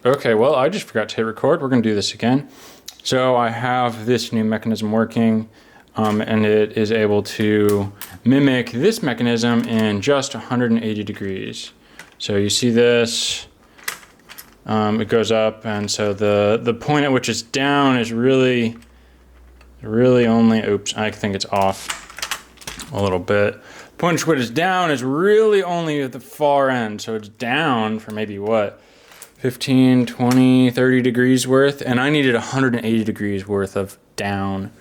Okay, well, I just forgot to hit record. We're going to do this again. So I have this new mechanism working, and it is able to mimic this mechanism in just 180 degrees. So you see this, it goes up, and so the point at which it's down is really only, oops, I think it's off a little bit. The point at which it's down is really only at the far end, so it's down for maybe what? 15, 20, 30 degrees worth, and I needed 180 degrees worth of down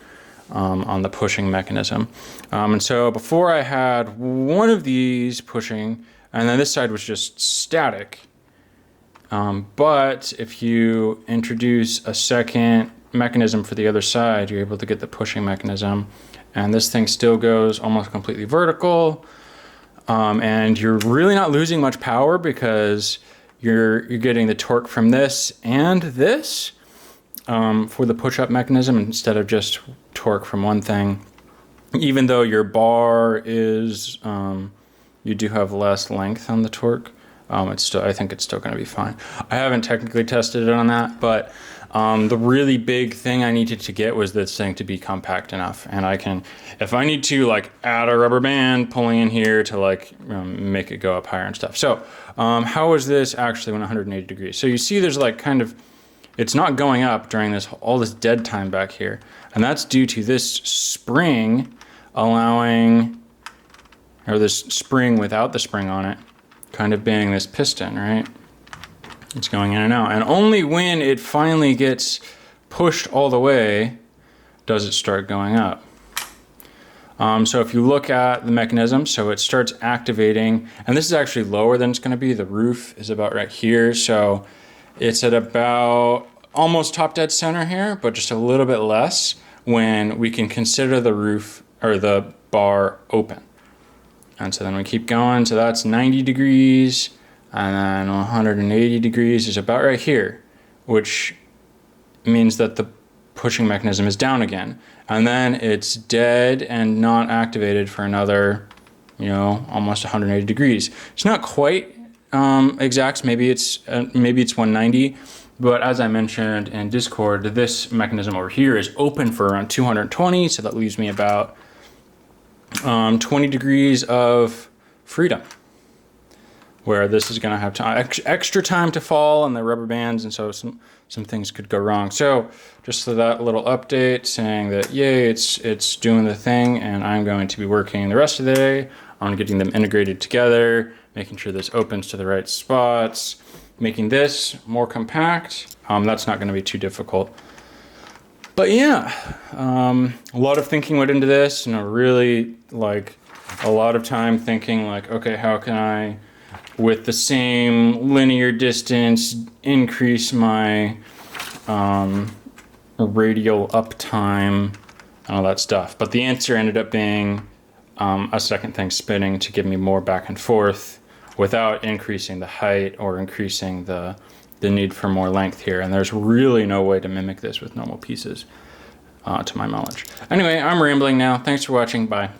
on the pushing mechanism. And so before I had one of these pushing, and then this side was just static. But if you introduce a second mechanism for the other side, you're able to get the pushing mechanism. And this thing still goes almost completely vertical. And you're really not losing much power because you're getting the torque from this and this for the push-up mechanism instead of just torque from one thing. Even though your bar is, you do have less length on the torque, I think it's still going to be fine. I haven't technically tested it on that, but the really big thing I needed to get was this thing to be compact enough. And I can, if I need to like add a rubber band pulling in here to like make it go up higher and stuff. So how is this actually when 180 degrees? So you see there's like kind of, it's not going up during this, all this dead time back here. And that's due to this spring allowing, or this spring without the spring on it, kind of being this piston, right? It's going in and out. And only when it finally gets pushed all the way does it start going up. So if you look at the mechanism, so it starts activating, and this is actually lower than it's going to be. The roof is about right here. So it's at about almost top dead center here, but just a little bit less when we can consider the roof or the bar open. And so then we keep going. So that's 90 degrees. And then 180 degrees is about right here, which means that the pushing mechanism is down again. And then it's dead and not activated for another, almost 180 degrees. It's not quite exact. Maybe it's 190. But as I mentioned in Discord, this mechanism over here is open for around 220. So that leaves me about 20 degrees of freedom, where this is going to have extra time to fall on the rubber bands, and so some things could go wrong. So just so that little update saying that, yay, it's doing the thing, and I'm going to be working the rest of the day on getting them integrated together, making sure this opens to the right spots, making this more compact. That's not going to be too difficult. But yeah, a lot of thinking went into this, and really like a lot of time thinking like, okay, how can I, with the same linear distance, increase my radial uptime and all that stuff. But the answer ended up being a second thing spinning to give me more back and forth without increasing the height or increasing the need for more length here. And there's really no way to mimic this with normal pieces to my knowledge. Anyway, I'm rambling now. Thanks for watching. Bye.